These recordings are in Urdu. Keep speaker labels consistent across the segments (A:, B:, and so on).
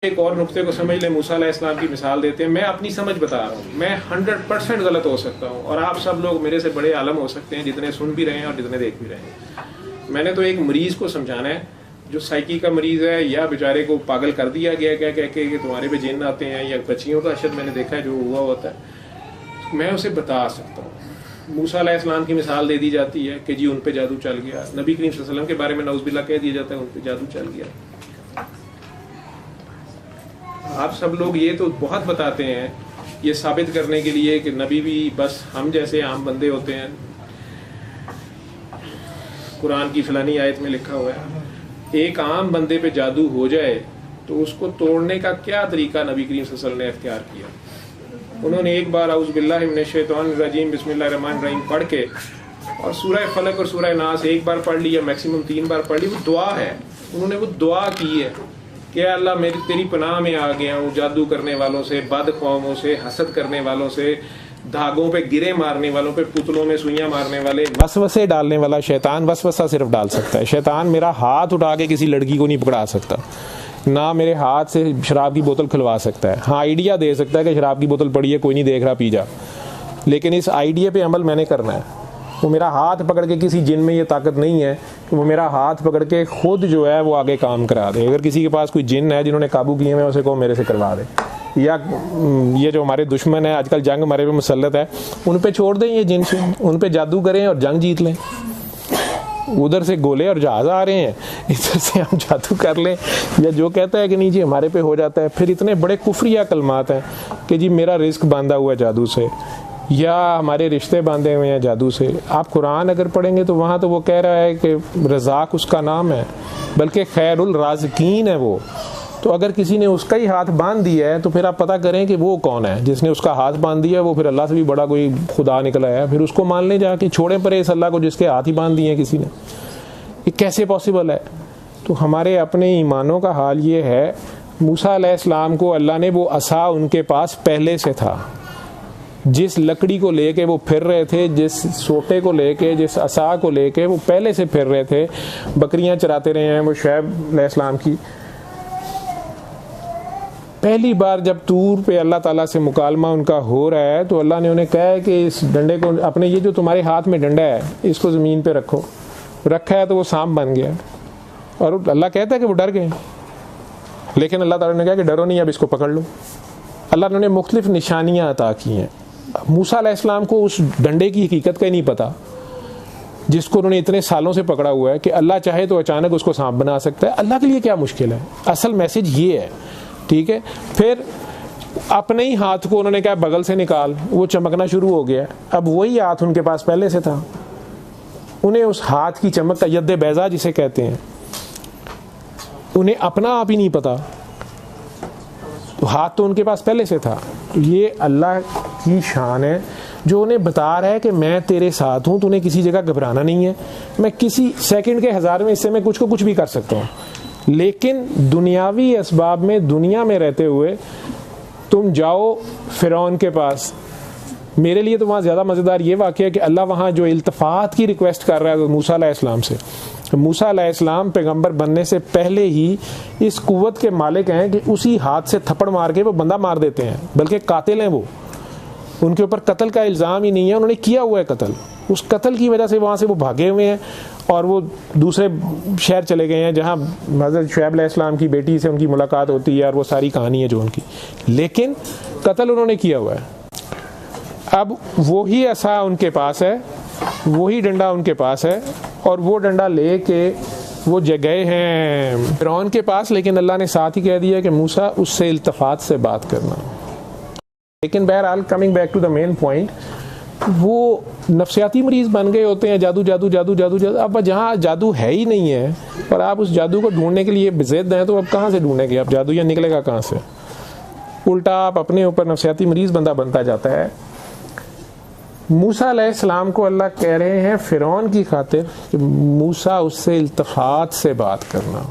A: ایک اور نقطے کو سمجھ لیں، موسیٰ علیہ السلام کی مثال دیتے ہیں. میں اپنی سمجھ بتا رہا ہوں، میں 100% غلط ہو سکتا ہوں، اور آپ سب لوگ میرے سے بڑے عالم ہو سکتے ہیں جتنے سن بھی رہے ہیں اور جتنے دیکھ بھی رہے ہیں. میں نے تو ایک مریض کو سمجھانا ہے جو سائیکی کا مریض ہے، یا بیچارے کو پاگل کر دیا گیا کیا کہہ کے کہ تمہارے پہ جن آتے ہیں، یا بچیوں کا اشد میں نے دیکھا ہے جو ہوا ہوتا ہے. میں اسے بتا سکتا ہوں. موسیٰ علیہ السلام کی مثال دے دی جاتی ہے کہ جی ان پہ جادو چل گیا. نبی کریم صلی اللہ علیہ وسلم کے بارے میں نعوذ باللہ کہہ دیا جاتا ہے ان پہ جادو چل گیا. آپ سب لوگ یہ تو بہت بتاتے ہیں یہ ثابت کرنے کے لیے کہ نبی بھی بس ہم جیسے عام بندے ہوتے ہیں. قرآن کی فلانی آیت میں لکھا ہوا ہے ایک عام بندے پہ جادو ہو جائے تو اس کو توڑنے کا کیا طریقہ نبی کریم صلی اللہ علیہ وسلم نے اختیار کیا. انہوں نے ایک بار اعوذ باللہ من الشیطان الرجیم بسم اللہ الرحمن الرحیم پڑھ کے اور سورہ فلق اور سورہ ناس ایک بار پڑھ لی یا میکسیمم 3 بار پڑھ لی، وہ دعا ہے. انہوں نے وہ دعا کی ہے کہ اللہ میری تیری پناہ میں آ گیا ہوں جادو کرنے والوں سے، بد قوموں سے، حسد کرنے والوں سے، دھاگوں پہ گرے مارنے والوں پہ، پتلوں میں سوئیاں مارنے والے. وسوسے ڈالنے والا شیطان وسوسہ صرف ڈال سکتا ہے. شیطان میرا ہاتھ اٹھا کے کسی لڑکی کو نہیں پکڑا سکتا، نہ میرے ہاتھ سے شراب کی بوتل کھلوا سکتا ہے. ہاں آئیڈیا دے سکتا ہے کہ شراب کی بوتل پڑی ہے کوئی نہیں دیکھ رہا پی جا، لیکن اس آئیڈیا پہ عمل میں نے کرنا ہے. وہ میرا ہاتھ پکڑ کے کسی جن میں یہ طاقت نہیں ہے کہ وہ میرا ہاتھ پکڑ کے خود جو ہے وہ آگے کام کرا دے. اگر کسی کے پاس کوئی جن ہے جنہوں نے قابو کیے میں اسے کہو میرے سے کروا دے. یا یہ جو ہمارے دشمن ہیں آج کل جنگ ہمارے پہ مسلط ہے، ان پہ چھوڑ دیں یہ جن سے، ان پہ جادو کریں اور جنگ جیت لیں. ادھر سے گولے اور جہاز آ رہے ہیں، ادھر سے ہم جادو کر لیں. یا جو کہتا ہے کہ نہیں جی ہمارے پہ ہو جاتا ہے، پھر اتنے بڑے کفریہ کلمات ہیں کہ جی میرا رزق باندھا ہوا ہے جادو سے، یا ہمارے رشتے باندھے ہوئے ہیں جادو سے. آپ قرآن اگر پڑھیں گے تو وہاں تو وہ کہہ رہا ہے کہ رزاق اس کا نام ہے، بلکہ خیر الرازقین ہے وہ. تو اگر کسی نے اس کا ہی ہاتھ باندھ دیا ہے تو پھر آپ پتہ کریں کہ وہ کون ہے جس نے اس کا ہاتھ باندھ دیا. وہ پھر اللہ سے بھی بڑا کوئی خدا نکلا ہے، پھر اس کو مان لیں جا کے. چھوڑیں پرے اس اللہ کو جس کے ہاتھ ہی باندھ دیے ہیں کسی نے. یہ کیسے پاسبل ہے؟ تو ہمارے اپنے ایمانوں کا حال یہ ہے. موسیٰ علیہ السلام کو اللہ نے وہ عصا ان کے پاس پہلے سے تھا، جس لکڑی کو لے کے وہ پھر رہے تھے، جس سوٹے کو لے کے، جس عصا کو لے کے وہ پہلے سے پھر رہے تھے. بکریاں چراتے رہے ہیں وہ شعیب علیہ السلام کی. پہلی بار جب طور پہ اللہ تعالیٰ سے مکالمہ ان کا ہو رہا ہے تو اللہ نے انہیں کہا ہے کہ اس ڈنڈے کو اپنے، یہ جو تمہارے ہاتھ میں ڈنڈا ہے اس کو زمین پہ رکھو. رکھا ہے تو وہ سانپ بن گیا، اور اللہ کہتا ہے کہ وہ ڈر گئے، لیکن اللہ تعالیٰ نے کہا کہ ڈرو نہیں، اب اس کو پکڑ لو. اللہ نے مختلف نشانیاں عطا کی ہیں. موسیٰ علیہ السلام کو اس ڈنڈے کی حقیقت کا ہی نہیں پتا جس کو انہوں نے اتنے سالوں سے پکڑا ہوا ہے کہ اللہ چاہے تو اچانک اس کو سانپ بنا سکتا ہے. اللہ کے لیے کیا مشکل ہے؟ اصل میسج یہ ہے. ٹھیک ہے، پھر اپنے ہی ہاتھ کو انہوں نے کہا بغل سے نکال، وہ چمکنا شروع ہو گیا. اب وہی ہاتھ ان کے پاس پہلے سے تھا، انہیں اس ہاتھ کی چمک کا ید بیضا جسے کہتے ہیں، انہیں اپنا آپ ہی نہیں پتا. تو ہاتھ تو ان کے پاس پہلے سے تھا. تو یہ اللہ کی شان ہے جو انہیں بتا رہا ہے کہ میں تیرے ساتھ ہوں، تو انہیں کسی جگہ گھبرانا نہیں ہے. میں کسی سیکنڈ کے 1000 میں حصے میں کچھ کو کچھ بھی کر سکتا ہوں، لیکن دنیاوی اسباب میں دنیا میں رہتے ہوئے تم جاؤ فرعون کے پاس. میرے لیے تو وہاں زیادہ مزیدار یہ واقعہ ہے کہ اللہ وہاں جو التفات کی ریکویسٹ کر رہا ہے موسیٰ علیہ السلام سے. موسیٰ علیہ السلام پیغمبر بننے سے پہلے ہی اس قوت کے مالک ہیں کہ اسی ہاتھ سے تھپڑ مار کے وہ بندہ مار دیتے ہیں، بلکہ قاتل ہیں وہ. ان کے اوپر قتل کا الزام ہی نہیں ہے، انہوں نے کیا ہوا ہے قتل. اس قتل کی وجہ سے وہاں سے وہ بھاگے ہوئے ہیں اور وہ دوسرے شہر چلے گئے ہیں جہاں حضرت شعیب علیہ السلام کی بیٹی سے ان کی ملاقات ہوتی ہے، اور وہ ساری کہانی ہے جو ان کی. لیکن قتل انہوں نے کیا ہوا ہے. اب وہی عصا ان کے پاس ہے، وہی ڈنڈا ان کے پاس ہے، اور وہ ڈنڈا لے کے وہ گئے ہیں فرعون کے پاس. لیکن اللہ نے ساتھ ہی کہہ دیا کہ موسیٰ اس سے التفات سے بات کرنا. لیکن بہرحال coming back to the main point, وہ نفسیاتی مریض بن گئے ہوتے ہیں، جادو جادو جادو جادو جادو. اب جہاں جادو ہے ہی نہیں ہے اور آپ اس جادو کو ڈھونڈنے کے لیے بضد ہیں، تو اب کہاں سے ڈھونڈیں گے؟ اب جادو یا نکلے گا کہاں سے؟ الٹا آپ اپنے اوپر نفسیاتی مریض بندہ بنتا جاتا ہے. موسیٰ علیہ السلام کو اللہ کہہ رہے ہیں فرعون کی خاطر کہ موسیٰ اس سے التفات سے بات کرنا.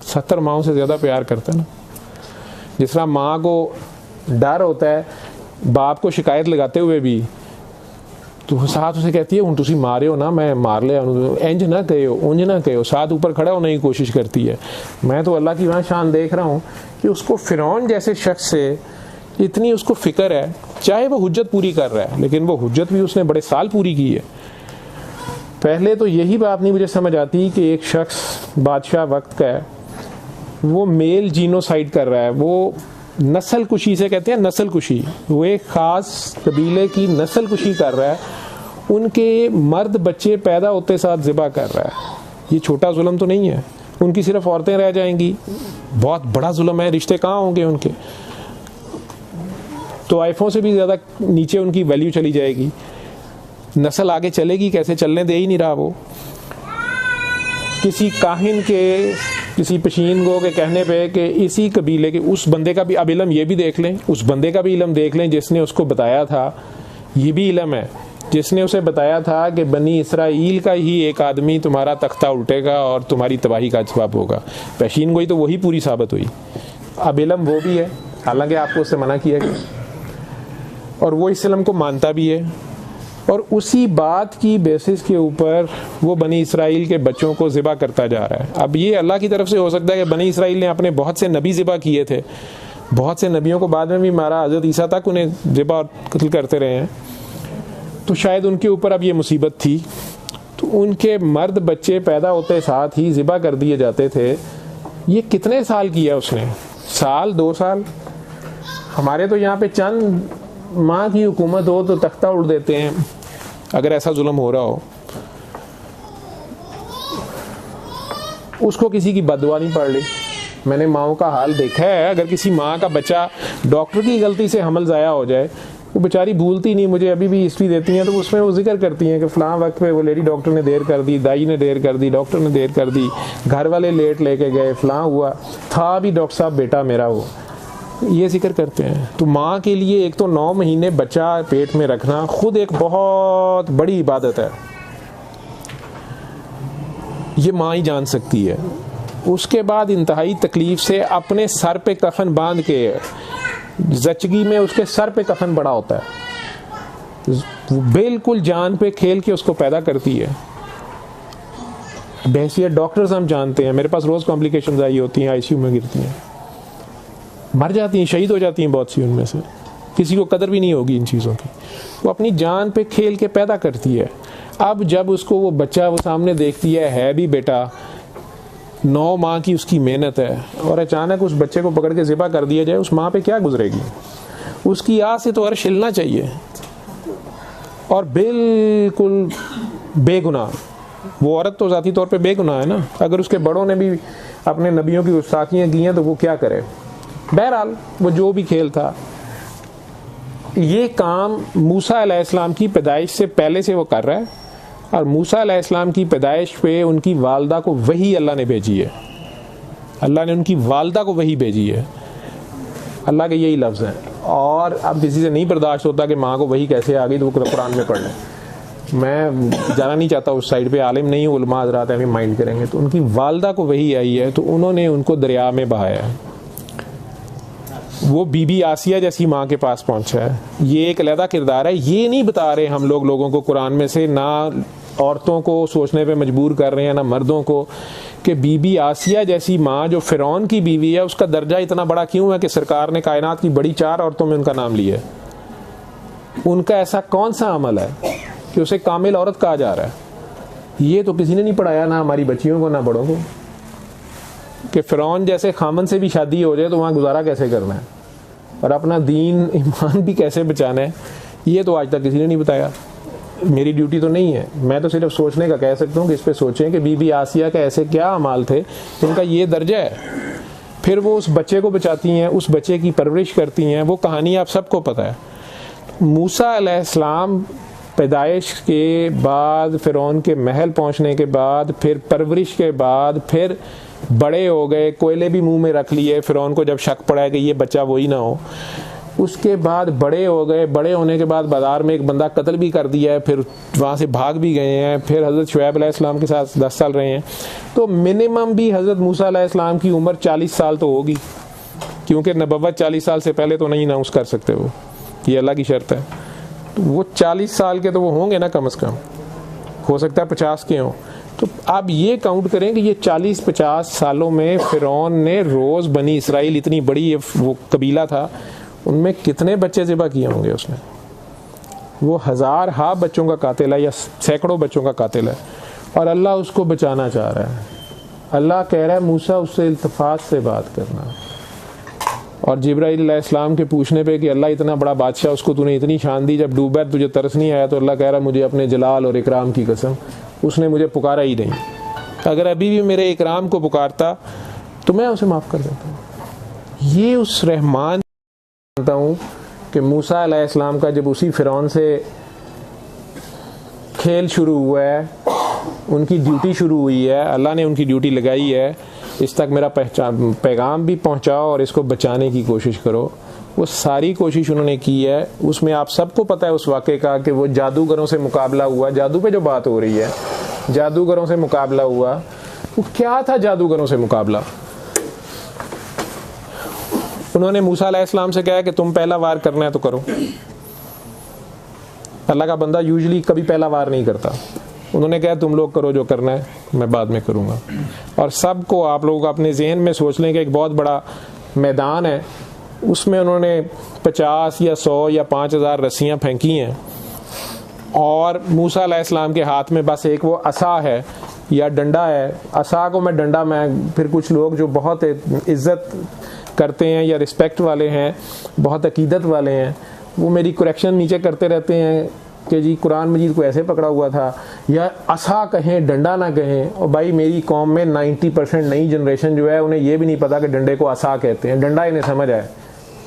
A: 70 ماؤں سے زیادہ پیار کرتا ہے نا. جس طرح ماں کو ڈر ہوتا ہے باپ کو شکایت لگاتے ہوئے بھی تو ساتھ اسے کہتی ہے ہوں تسی مارے ہو نا میں مار لیا انج نہ کہو اونج نہ کہو, ساتھ اوپر کھڑا ہونے کی کوشش کرتی ہے. میں تو اللہ کی وہاں شان دیکھ رہا ہوں کہ اس کو فرعون جیسے شخص سے اتنی اس کو فکر ہے, چاہے وہ حجت پوری کر رہا ہے لیکن وہ حجت بھی اس نے بڑے سال پوری کی ہے. پہلے تو یہی بات نہیں مجھے سمجھ آتی کہ ایک شخص بادشاہ وقت کا ہے, وہ میل جینوسائڈ کر رہا ہے, وہ نسل کشی سے کہتے ہیں نسل کشی, وہ ایک خاص قبیلے کی نسل کشی کر رہا ہے, ان کے مرد بچے پیدا ہوتے ساتھ ذبح کر رہا ہے. یہ چھوٹا ظلم تو نہیں ہے, ان کی صرف عورتیں رہ جائیں گی, بہت بڑا ظلم ہے. رشتے کہاں ہوں گے ان کے, تو طائفوں سے بھی زیادہ نیچے ان کی ویلیو چلی جائے گی. نسل آگے چلے گی کیسے, چلنے دے ہی نہیں رہا. وہ کسی کاہن کے کسی پشین گو کے کہنے پہ کہ اسی قبیلے کے اس بندے کا بھی اب علم, یہ بھی دیکھ لیں, اس بندے کا بھی علم دیکھ لیں جس نے اس کو بتایا تھا. یہ بھی علم ہے جس نے اسے بتایا تھا کہ بنی اسرائیل کا ہی ایک آدمی تمہارا تختہ الٹے گا اور تمہاری تباہی کا سبب ہوگا. پشین گوئی تو وہی پوری ثابت ہوئی. اب علم وہ بھی ہے, حالانکہ آپ کو اس سے منع کیا گیا, اور وہ اس علم کو مانتا بھی ہے, اور اسی بات کی بیسس کے اوپر وہ بنی اسرائیل کے بچوں کو ذبح کرتا جا رہا ہے. اب یہ اللہ کی طرف سے ہو سکتا ہے کہ بنی اسرائیل نے اپنے بہت سے نبی ذبح کیے تھے, بہت سے نبیوں کو بعد میں بھی مارا, حضرت عیسیٰ تک انہیں ذبح اور قتل کرتے رہے ہیں, تو شاید ان کے اوپر اب یہ مصیبت تھی, تو ان کے مرد بچے پیدا ہوتے ساتھ ہی ذبح کر دیے جاتے تھے. یہ کتنے سال کیا اس نے, سال 2 سال. ہمارے تو یہاں پہ چند ماں کی حکومت ہو تو تختہ اڑ دیتے ہیں اگر ایسا ظلم ہو رہا ہو. اس کو کسی کی بددعا نہیں پڑ رہی. میں نے ماؤں کا حال دیکھا ہے, اگر کسی ماں کا بچہ ڈاکٹر کی غلطی سے حمل ضائع ہو جائے, وہ بیچاری بھولتی نہیں, مجھے ابھی بھی ہسٹری دیتی ہیں, تو اس میں وہ ذکر کرتی ہیں کہ فلاں وقت پہ وہ لیڈی ڈاکٹر نے دیر کر دی, دائی نے دیر کر دی, ڈاکٹر نے دیر کر دی, گھر والے لیٹ لے کے گئے, فلاں ہوا, تھا بھی ڈاکٹر صاحب بیٹا میرا, وہ یہ ذکر کرتے ہیں. تو ماں کے لیے ایک تو 9 مہینے بچہ پیٹ میں رکھنا خود ایک بہت بڑی عبادت ہے, یہ ماں ہی جان سکتی ہے. اس کے بعد انتہائی تکلیف سے اپنے سر پہ کفن باندھ کے, زچگی میں اس کے سر پہ کفن بڑا ہوتا ہے, بالکل جان پہ کھیل کے اس کو پیدا کرتی ہے. بحیثیت ڈاکٹرز ہم جانتے ہیں, میرے پاس روز کمپلیکیشنز آئی ہوتی ہیں, ICU میں گرتی ہیں, مر جاتی ہیں, شہید ہو جاتی ہیں بہت سی ان میں سے, کسی کو قدر بھی نہیں ہوگی ان چیزوں کی. وہ اپنی جان پہ کھیل کے پیدا کرتی ہے. اب جب اس کو وہ بچہ وہ سامنے دیکھتی ہے بھی بیٹا, 9 ماہ کی اس کی محنت ہے, اور اچانک اس بچے کو پکڑ کے ذبح کر دیا جائے, اس ماں پہ کیا گزرے گی؟ اس کی آہ سے تو عرش ہلنا چاہیے. اور بالکل بے گناہ, وہ عورت تو ذاتی طور پہ بے گناہ ہے نا, اگر اس کے بڑوں نے بھی اپنے نبیوں کی گستاخیاں کی ہیں تو وہ کیا کرے؟ بہرحال وہ جو بھی کھیل تھا, یہ کام موسیٰ علیہ السلام کی پیدائش سے پہلے سے وہ کر رہا ہے, اور موسیٰ علیہ السلام کی پیدائش پہ ان کی والدہ کو وحی اللہ نے بھیجی ہے. اللہ نے ان کی والدہ کو وحی بھیجی ہے, اللہ کے یہی لفظ ہیں. اور اب کسی سے نہیں برداشت ہوتا کہ ماں کو وحی کیسے آ گئی, تو وہ قرآن میں پڑھ لیں. میں جانا نہیں چاہتا اس سائڈ پہ, عالم نہیں ہوں, علماء حضرات ہیں, مائنڈ کریں گے. تو ان کی والدہ کو وحی آئی ہے, تو انہوں نے ان کو دریا میں بہایا. وہ بی بی آسیہ جیسی ماں کے پاس پہنچا ہے. یہ ایک علیحدہ کردار ہے. یہ نہیں بتا رہے ہم لوگوں کو قرآن میں سے, نہ عورتوں کو سوچنے پہ مجبور کر رہے ہیں, نہ مردوں کو, کہ بی بی آسیہ جیسی ماں جو فرعون کی بیوی ہے, اس کا درجہ اتنا بڑا کیوں ہے کہ سرکار نے کائنات کی بڑی 4 عورتوں میں ان کا نام لیا ہے. ان کا ایسا کون سا عمل ہے کہ اسے کامل عورت کہا جا رہا ہے؟ یہ تو کسی نے نہیں پڑھایا, نہ ہماری بچیوں کو, نہ بڑوں کو, کہ فرعون جیسے خامن سے بھی شادی ہو جائے تو وہاں گزارا کیسے کرنا ہے, اور اپنا دین ایمان بھی کیسے بچانا ہے. یہ تو آج تک کسی نے نہیں بتایا. میری ڈیوٹی تو نہیں ہے, میں تو صرف سوچنے کا کہہ سکتا ہوں کہ اس پہ سوچیں کہ بی بی آسیہ کا ایسے کیا اعمال تھے جن کا یہ درجہ ہے. پھر وہ اس بچے کو بچاتی ہیں, اس بچے کی پرورش کرتی ہیں. وہ کہانی آپ سب کو پتہ ہے. موسیٰ علیہ السلام پیدائش کے بعد, فرعون کے محل پہنچنے کے بعد, پھر پرورش کے بعد, پھر بڑے ہو گئے, کوئلے بھی منہ میں رکھ لیے فرعون کو جب شک پڑا ہے کہ یہ بچہ وہی نہ ہو. اس کے بعد بڑے ہو گئے, بڑے ہونے کے بعد بازار میں ایک بندہ قتل بھی کر دیا ہے, پھر وہاں سے بھاگ بھی گئے ہیں, پھر حضرت شعیب علیہ السلام کے ساتھ 10 سال رہے ہیں. تو منیمم بھی حضرت موسیٰ علیہ السلام کی عمر 40 سال تو ہوگی, کیونکہ نبوت 40 سال سے پہلے تو نہیں اناؤنس کر سکتے وہ, یہ اللہ کی شرط ہے. تو وہ 40 سال کے تو وہ ہوں گے نا کم از کم, ہو سکتا ہے 50 کے ہوں. تو آپ یہ کاؤنٹ کریں کہ یہ 40-50 سالوں میں فرعون نے روز بنی اسرائیل, اتنی بڑی وہ قبیلہ تھا, ان میں کتنے بچے ذبح کیے ہوں گے اس نے. وہ ہزارہا بچوں کا قاتل ہے یا سینکڑوں بچوں کا قاتل ہے, اور اللہ اس کو بچانا چاہ رہا ہے. اللہ کہہ رہا ہے موسیٰ اس سے التفات سے بات کرنا. اور جبرائیل علیہ السلام کے پوچھنے پہ کہ اللہ اتنا بڑا بادشاہ, اس کو تو نے اتنی شان دی, جب ڈوبا تجھے ترس نہیں آیا؟ تو اللہ کہہ رہا ہے مجھے اپنے جلال اور اکرام کی قسم, اس نے مجھے پکارا ہی نہیں. اگر ابھی بھی میرے اکرام کو پکارتا تو میں اسے معاف کر دیتا ہوں. یہ اس رحمان جانتا ہوں کہ موسیٰ علیہ السلام کا جب اسی فرعون سے کھیل شروع ہوا ہے, ان کی ڈیوٹی شروع ہوئی ہے, اللہ نے ان کی ڈیوٹی لگائی ہے, اس تک میرا پیغام بھی پہنچاؤ اور اس کو بچانے کی کوشش کرو. وہ ساری کوشش انہوں نے کی ہے. اس میں آپ سب کو پتہ ہے اس واقعے کا کہ وہ جادوگروں سے مقابلہ ہوا. جادو پہ جو بات ہو رہی ہے, جادوگروں سے مقابلہ ہوا. وہ کیا تھا جادوگروں سے مقابلہ؟ انہوں نے موسیٰ علیہ السلام سے کہا کہ تم پہلا وار کرنا ہے تو کرو. اللہ کا بندہ یوزلی کبھی پہلا وار نہیں کرتا. انہوں نے کہا تم لوگ کرو جو کرنا ہے, میں بعد میں کروں گا. اور سب کو آپ لوگ اپنے ذہن میں سوچ لیں کہ ایک بہت بڑا میدان ہے, اس میں انہوں نے 50 یا 100 یا 5000 رسیاں پھینکی ہیں, اور موسیٰ علیہ السلام کے ہاتھ میں بس ایک وہ عصا ہے یا ڈنڈا ہے. عصا کو میں ڈنڈا میں پھر کچھ لوگ جو بہت عزت کرتے ہیں یا رسپیکٹ والے ہیں, بہت عقیدت والے ہیں, وہ میری کریکشن نیچے کرتے رہتے ہیں کہ جی قرآن مجید کو ایسے پکڑا ہوا تھا, یا عصا کہیں ڈنڈا نہ کہیں. اور بھائی میری قوم میں 90% نئی جنریشن جو ہے انہیں یہ بھی نہیں پتا کہ ڈنڈے کو عصا کہتے ہیں. ڈنڈا انہیں سمجھ آئے,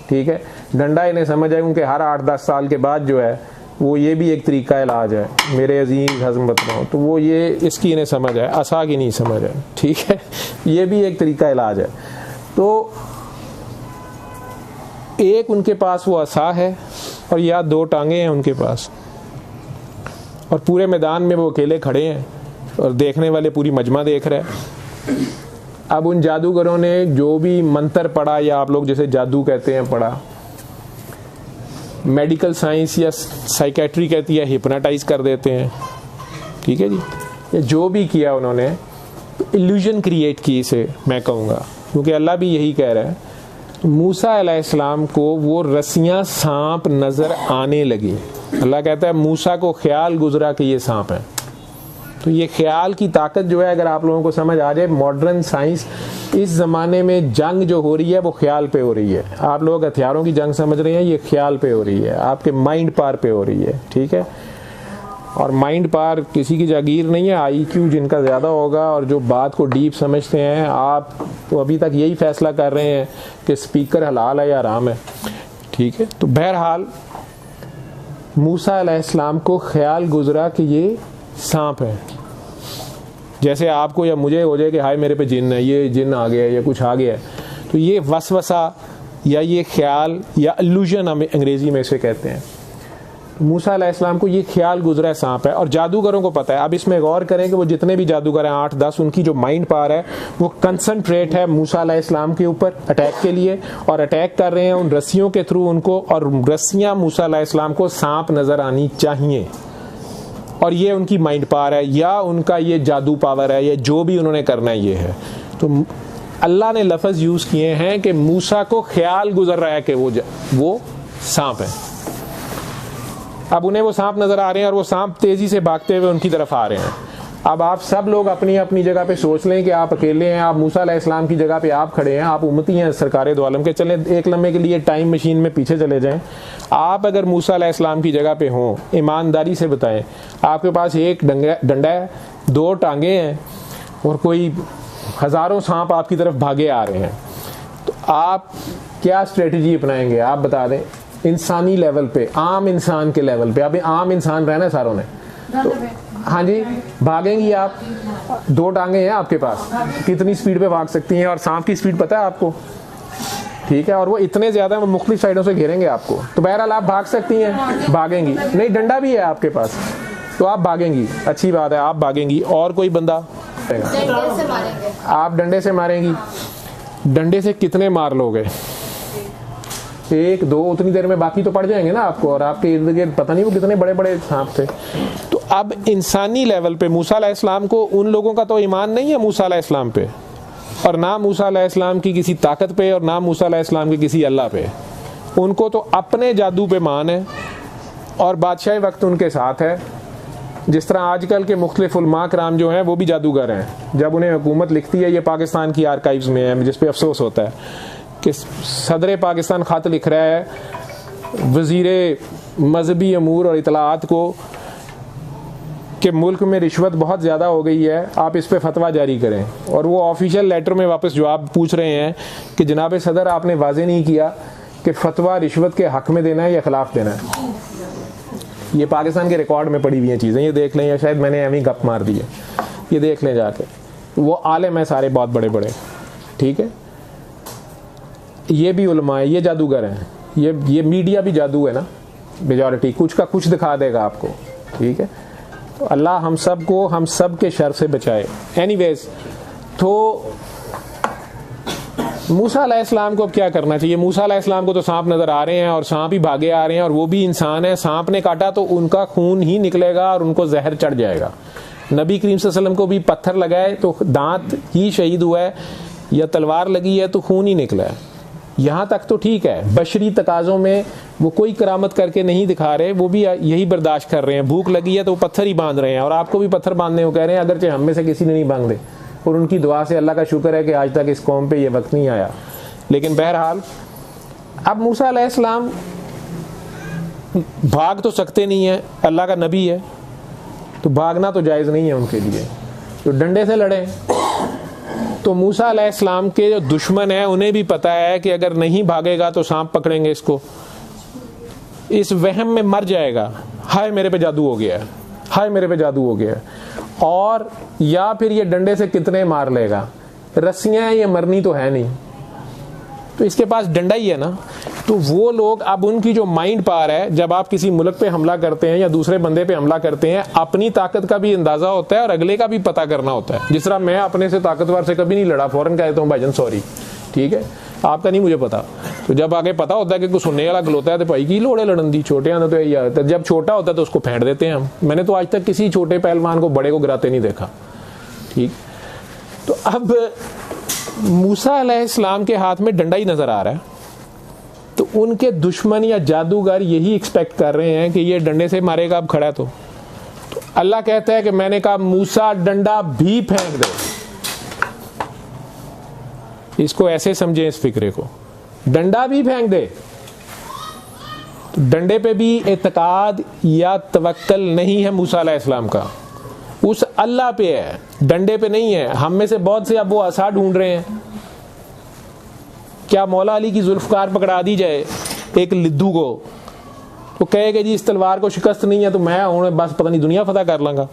A: ٹھیک ہے, ڈنڈا انہیں سمجھ آئے, کیونکہ ہر 8-10 سال کے بعد جو ہے وہ یہ بھی ایک طریقہ علاج ہے میرے عزیز ہضم بتاؤ. تو وہ یہ اس کی انہیں سمجھ آئے, عصا کی نہیں سمجھ آئے, ٹھیک ہے, یہ بھی ایک طریقہ علاج ہے. تو ایک ان کے پاس وہ عصا ہے اور یا 2 ٹانگیں ہیں ان کے پاس, اور پورے میدان میں وہ اکیلے کھڑے ہیں اور دیکھنے والے پوری مجمع دیکھ رہے ہیں. اب ان جادوگروں نے جو بھی منتر پڑھا, یا آپ لوگ جیسے جادو کہتے ہیں پڑھا, میڈیکل سائنس یا سائیکیٹری کہتی ہے ہپناٹائز کر دیتے ہیں, ٹھیک ہے جی, یا جو بھی کیا انہوں نے ایلیوژن کریٹ کی, اسے میں کہوں گا, کیونکہ اللہ بھی یہی کہہ رہا ہے. موسیٰ علیہ السلام کو وہ رسیاں سانپ نظر آنے لگی. اللہ کہتا ہے موسیٰ کو خیال گزرا کہ یہ سانپ ہے. تو یہ خیال کی طاقت جو ہے اگر آپ لوگوں کو سمجھ آ جائے, ماڈرن سائنس اس زمانے میں جنگ جو ہو رہی ہے وہ خیال پہ ہو رہی ہے. آپ لوگ ہتھیاروں کی جنگ سمجھ رہے ہیں, یہ خیال پہ ہو رہی ہے, آپ کے مائنڈ پار پہ ہو رہی ہے, ٹھیک ہے. اور مائنڈ پار کسی کی جاگیر نہیں ہے, آئی کیو جن کا زیادہ ہوگا اور جو بات کو ڈیپ سمجھتے ہیں. آپ تو ابھی تک یہی فیصلہ کر رہے ہیں کہ سپیکر حلال ہے یا حرام ہے, ٹھیک ہے. تو بہرحال موسیٰ علیہ السلام کو خیال گزرا کہ یہ سانپ ہے. جیسے آپ کو یا مجھے ہو جائے کہ ہائے میرے پہ جن ہے, یہ جن آ گیا یا کچھ آ گیا ہے, تو یہ وسوسہ یا یہ خیال یا الوژن ہم انگریزی میں اسے کہتے ہیں. موسیٰ علیہ السلام کو یہ خیال گزرا ہے سانپ ہے, اور جادوگروں کو پتہ ہے. اب اس میں غور کریں کہ وہ جتنے بھی جادوگر ہیں 8-10, ان کی جو مائنڈ پاور ہے وہ کنسنٹریٹ ہے موسیٰ علیہ السلام کے اوپر اٹیک کے لیے, اور اٹیک کر رہے ہیں ان رسیوں کے تھرو ان کو, اور رسیاں موسیٰ علیہ السلام کو سانپ نظر آنی چاہیے. اور یہ ان کی مائنڈ پاور ہے یا ان کا یہ جادو پاور ہے, یا جو بھی انہوں نے کرنا ہے یہ ہے. تو اللہ نے لفظ یوز کیے ہیں کہ موسیٰ کو خیال گزر رہا ہے کہ وہ سانپ ہے. اب انہیں وہ سانپ نظر آ رہے ہیں اور وہ سانپ تیزی سے بھاگتے ہوئے ان کی طرف آ رہے ہیں. اب آپ سب لوگ اپنی اپنی جگہ پہ سوچ لیں کہ آپ اکیلے ہیں, آپ موسیٰ علیہ السلام کی جگہ پہ آپ کھڑے ہیں, آپ امتی ہیں سرکار دو عالم کے. چلیں ایک لمحے کے لیے ٹائم مشین میں پیچھے چلے جائیں. آپ اگر موسیٰ علیہ السلام کی جگہ پہ ہوں, ایمانداری سے بتائیں, آپ کے پاس ایک ڈنڈا ہے, 2 ٹانگیں ہیں, اور کوئی ہزاروں سانپ آپ کی طرف بھاگے آ رہے ہیں, تو آپ کیا اسٹریٹجی اپنائیں گے؟ آپ بتا دیں. انسانی لیول پہ, عام انسان کے لیول پہ, ابھی عام انسان رہنا ہے ساروں نے, تو ہاں جی بھاگیں گی آپ. 2 ٹانگیں ہیں آپ کے پاس, کتنی سپیڈ پہ بھاگ سکتی ہیں؟ اور سانپ کی سپیڈ پتہ ہے آپ کو, ٹھیک ہے, اور وہ اتنے زیادہ وہ مختلف سائڈوں سے گھیریں گے آپ کو. تو بہرحال آپ بھاگ سکتی ہیں, بھاگیں گی. نہیں ڈنڈا بھی ہے آپ کے پاس, تو آپ بھاگیں گی, اچھی بات ہے, آپ بھاگیں گی. اور کوئی بندہ آپ ڈنڈے سے ماریں گی. ڈنڈے سے کتنے مار لو گے؟ ایک دو اتنی دیر میں باقی تو پڑ جائیں گے نا آپ کو, اور آپ کے ارد گرد پتہ نہیں وہ کتنے بڑے بڑے سانپ تھے. تو اب انسانی لیول پہ موسیٰ علیہ السلام کو, ان لوگوں کا تو ایمان نہیں ہے موسیٰ علیہ السلام پہ, اور نہ موسیٰ علیہ السلام کی کسی طاقت پہ, اور نہ موسیٰ علیہ السلام کی کسی اللہ پہ. ان کو تو اپنے جادو پہ مان ہے, اور بادشاہ وقت ان کے ساتھ ہے. جس طرح آج کل کے مختلف علماء کرام جو ہیں وہ بھی جادوگر ہیں. جب انہیں حکومت لکھتی ہے, یہ پاکستان کی آرکائیوز میں ہے جس پہ افسوس ہوتا ہے کہ صدر پاکستان خط لکھ رہا ہے وزیر مذہبی امور اور اطلاعات کو کہ ملک میں رشوت بہت زیادہ ہو گئی ہے, آپ اس پہ فتویٰ جاری کریں. اور وہ آفیشیل لیٹر میں واپس جواب پوچھ رہے ہیں کہ جناب صدر آپ نے واضح نہیں کیا کہ فتویٰ رشوت کے حق میں دینا ہے یا خلاف دینا ہے. یہ پاکستان کے ریکارڈ میں پڑی ہوئی ہیں چیزیں, یہ دیکھ لیں, یا شاید میں نے ایویں گپ مار دی ہے, یہ دیکھ لیں جا کے. وہ عالم ہیں سارے بہت بڑے بڑے, ٹھیک ہے, یہ بھی علماء ہیں, یہ جادوگر ہیں, یہ میڈیا بھی جادو ہے نا, میجورٹی کچھ کا کچھ دکھا دے گا آپ کو, ٹھیک ہے. تو اللہ ہم سب کو ہم سب کے شر سے بچائے. اینی ویز, تو موسیٰ علیہ السلام کو اب کیا کرنا چاہیے؟ موسیٰ علیہ السلام کو تو سانپ نظر آ رہے ہیں اور سانپ ہی بھاگے آ رہے ہیں, اور وہ بھی انسان ہے. سانپ نے کاٹا تو ان کا خون ہی نکلے گا اور ان کو زہر چڑھ جائے گا. نبی کریم صلی اللہ علیہ وسلم کو بھی پتھر لگائے تو دانت ہی شہید ہوا ہے, یا تلوار لگی ہے تو خون ہی نکلا ہے. یہاں تک تو ٹھیک ہے, بشری تقاضوں میں وہ کوئی کرامت کر کے نہیں دکھا رہے, وہ بھی یہی برداشت کر رہے ہیں. بھوک لگی ہے تو وہ پتھر ہی باندھ رہے ہیں, اور آپ کو بھی پتھر باندھنے کو کہہ رہے ہیں, اگرچہ ہم میں سے کسی نے نہیں باندھے, اور ان کی دعا سے اللہ کا شکر ہے کہ آج تک اس قوم پہ یہ وقت نہیں آیا. لیکن بہرحال اب موسیٰ علیہ السلام بھاگ تو سکتے نہیں ہیں, اللہ کا نبی ہے تو بھاگنا تو جائز نہیں ہے ان کے لیے, تو ڈنڈے سے لڑیں. تو موسیٰ علیہ السلام کے جو دشمن ہیں انہیں بھی پتا ہے کہ اگر نہیں بھاگے گا تو سانپ پکڑیں گے اس کو, اس وہم میں مر جائے گا, ہائے میرے پہ جادو ہو گیا, ہائے میرے پہ جادو ہو گیا. اور یا پھر یہ ڈنڈے سے کتنے مار لے گا, رسیاں یہ مرنی تو ہے نہیں, تو اس کے پاس ڈنڈا ہی ہے نا. تو وہ لوگ اب ان کی جو مائنڈ پار ہے, جب آپ کسی ملک پہ حملہ کرتے ہیں یا دوسرے بندے پہ حملہ کرتے ہیں, اپنی طاقت کا بھی اندازہ ہوتا ہے اور اگلے کا بھی پتہ کرنا ہوتا ہے. جس طرح میں اپنے سے طاقتور سے کبھی نہیں لڑا, فوراً کہہ دیتا ہوں بھائی جان سوری, ٹھیک ہے, آپ کا نہیں مجھے پتا. تو جب آگے پتا ہوتا ہے کہ کچھ سننے والا گلوتا ہے تو بھائی کی لوڑے لڑن دی, چھوٹے آنا تو یہی آتا ہے. جب چھوٹا ہوتا ہے تو اس کو پھینٹ دیتے ہیں ہم. میں نے تو آج تک کسی چھوٹے پہلوان کو بڑے کو گراتے نہیں دیکھا, ٹھیک. تو اب موسیٰ علیہ السلام کے ہاتھ میں ڈنڈا ہی نظر آ رہا ہے, تو ان کے دشمن یا جادوگر یہی ایکسپیکٹ کر رہے ہیں کہ یہ ڈنڈے سے مارے گا اب کھڑا. تو اللہ کہتا ہے کہ میں نے کہا موسیٰ ڈنڈا بھی پھینک دے. اس کو ایسے سمجھیں, اس فکرے کو, ڈنڈا بھی پھینک دے. ڈنڈے پہ بھی اعتقاد یا توکل نہیں ہے موسیٰ علیہ السلام کا, اس اللہ پہ ہے, ڈنڈے پہ نہیں ہے. ہم میں سے بہت سے اب وہ عصا ڈھونڈ رہے ہیں. کیا مولا علی کی ذوالفقار پکڑا دی جائے ایک لدھو کو, تو کہے کہ جی اس تلوار کو شکست نہیں ہے تو میں ہوں بس پتہ نہیں دنیا فتح کر لوں گا.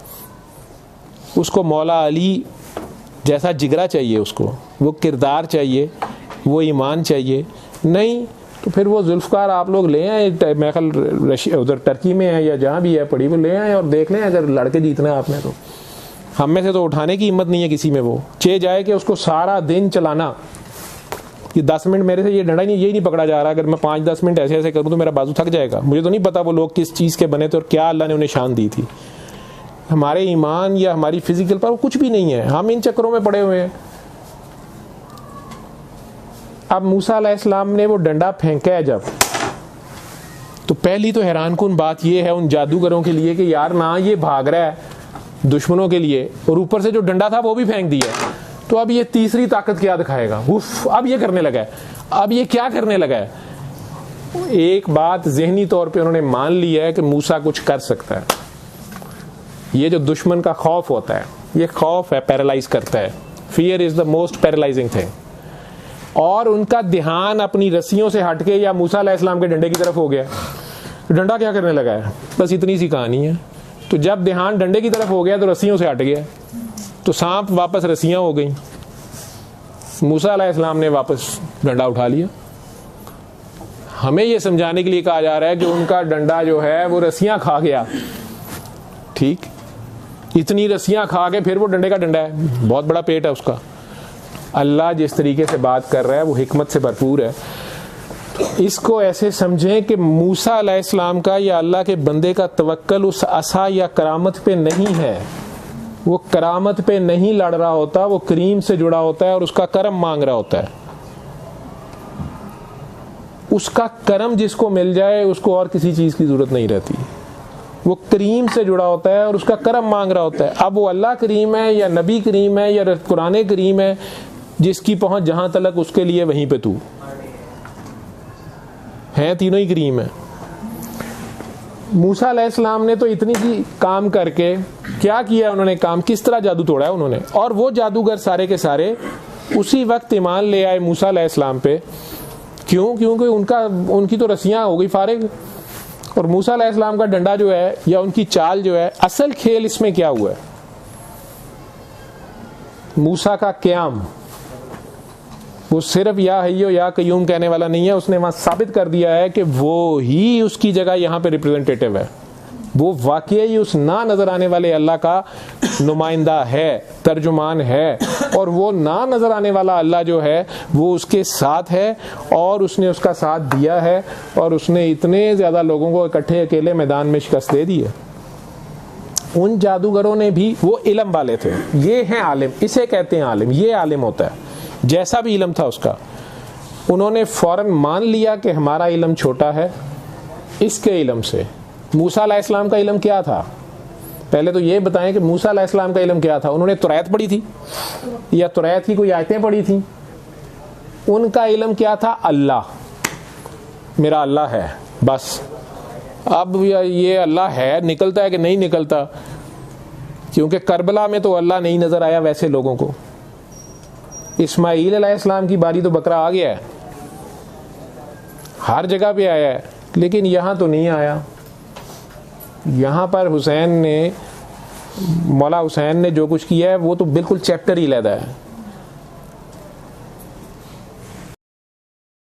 A: اس کو مولا علی جیسا جگرا چاہیے, اس کو وہ کردار چاہیے, وہ ایمان چاہیے. نہیں تو پھر وہ ذوالفقار آپ لوگ لے آئیں, میرے خیال ادھر ٹرکی میں ہے یا جہاں بھی ہے پڑی, وہ لے آئیں اور دیکھ لیں. اگر لڑ کے جیتنا ہے آپ نے تو ہم میں سے تو اٹھانے کی ہمت نہیں ہے کسی میں. وہ چے جائے کہ اس کو سارا دن چلانا, یہ 10 منٹ میرے سے یہ ڈنڈا نہیں, یہی نہیں پکڑا جا رہا. اگر میں 5-10 منٹ ایسے ایسے کروں تو میرا بازو تھک جائے گا. مجھے تو نہیں پتا وہ لوگ کس چیز کے بنے تھے اور کیا اللہ نے انہیں شان دی تھی. ہمارے ایمان یا ہماری فزیکل پر کچھ بھی نہیں ہے, ہم ان چکروں میں پڑے ہوئے ہیں. اب موسیٰ علیہ السلام نے وہ ڈنڈا پھینکا ہے جب, تو پہلی تو حیران کن بات یہ ہے ان جادوگروں کے لیے کہ یار نہ یہ بھاگ رہا ہے دشمنوں کے لیے, اور اوپر سے جو ڈنڈا تھا وہ بھی پھینک دیا. تو اب یہ تیسری طاقت کیا دکھائے گا؟ اب یہ کرنے لگا ہے. اب یہ کیا کرنے لگا ہے؟ ایک بات ذہنی طور پہ انہوں نے مان لی ہے کہ موسیٰ کچھ کر سکتا ہے. یہ جو دشمن کا خوف ہوتا ہے, یہ خوف ہے, پیرالائز کرتا ہے. Fear is the most paralysing thing. اور ان کا دھیان اپنی رسیوں سے ہٹ کے یا موسیٰ علیہ السلام کے ڈنڈے کی طرف ہو گیا. ڈنڈا کیا کرنے لگا ہے؟ بس اتنی سی کہانی ہے. تو جب دھیان ڈنڈے کی طرف ہو گیا تو رسیوں سے ہٹ گیا, تو سانپ واپس رسیاں ہو گئیں. موسیٰ علیہ السلام نے واپس ڈنڈا اٹھا لیا. ہمیں یہ سمجھانے کے لیے کہا جا رہا ہے کہ ان کا ڈنڈا جو ہے وہ رسیاں کھا گیا. ٹھیک, اتنی رسیاں کھا کے پھر وہ ڈنڈے کا ڈنڈا ہے, بہت بڑا پیٹ ہے اس کا. اللہ جس طریقے سے بات کر رہا ہے وہ حکمت سے بھرپور ہے. اس کو ایسے سمجھیں کہ موسیٰ علیہ السلام کا یا اللہ کے بندے کا توکل اس عصا یا کرامت پہ نہیں ہے. وہ کرامت پہ نہیں لڑ رہا ہوتا, وہ کریم سے جڑا ہوتا ہے اور اس کا کرم مانگ رہا ہوتا ہے. اس کا کرم جس کو مل جائے اس کو اور کسی چیز کی ضرورت نہیں رہتی. وہ کریم سے جڑا ہوتا ہے اور اس کا کرم مانگ رہا ہوتا ہے. اب وہ اللہ کریم ہے یا نبی کریم ہے یا قرآن کریم ہے, جس کی پہنچ جہاں تلک اس کے لیے وہیں پہ تو ہیں, تینوں ہی کریم ہیں. موسیٰ علیہ السلام نے تو اتنی سی کام کر کے کیا کیا, انہوں نے کام کس طرح جادو توڑا ہے انہوں نے. اور وہ جادوگر سارے کے سارے اسی وقت ایمان لے آئے موسیٰ علیہ السلام پہ. کیوں؟ کیونکہ ان کی تو رسیاں ہو گئی فارغ, اور موسیٰ علیہ السلام کا ڈنڈا جو ہے یا ان کی چال جو ہے, اصل کھیل اس میں کیا ہوا ہے, موسیٰ کا قیام. وہ صرف یا حیو یا قیوم کہنے والا نہیں ہے, اس نے وہاں ثابت کر دیا ہے کہ وہ ہی اس کی جگہ یہاں پہ ریپرزینٹیٹیو ہے. وہ واقعی اس نہ نظر آنے والے اللہ کا نمائندہ ہے, ترجمان ہے, اور وہ نہ نظر آنے والا اللہ جو ہے وہ اس کے ساتھ ہے, اور اس نے اس کا ساتھ دیا ہے, اور اس نے اتنے زیادہ لوگوں کو اکٹھے اکیلے میدان میں شکست دے دی ہے. ان جادوگروں نے بھی, وہ علم والے تھے, یہ ہیں عالم, اسے کہتے ہیں عالم, یہ عالم ہوتا ہے جیسا بھی علم تھا اس کا. انہوں نے فوراً مان لیا کہ ہمارا علم چھوٹا ہے اس کے علم سے. موسیٰ علیہ السلام کا علم کیا تھا؟ پہلے تو یہ بتائیں کہ موسیٰ علیہ السلام کا علم کیا تھا. انہوں نے توریت پڑھی تھی یا توریت کی کوئی آیتیں پڑھی تھیں؟ ان کا علم کیا تھا؟ اللہ, میرا اللہ ہے بس. اب یہ اللہ ہے نکلتا ہے کہ نہیں نکلتا, کیونکہ کربلا میں تو اللہ نہیں نظر آیا ویسے لوگوں کو. اسماعیل علیہ السلام کی باری تو بکرا آ گیا ہے, ہر جگہ پہ آیا ہے, لیکن یہاں تو نہیں آیا. یہاں پر حسین نے, مولا حسین نے جو کچھ کیا ہے وہ تو بالکل چیپٹر ہی علیحدہ ہے.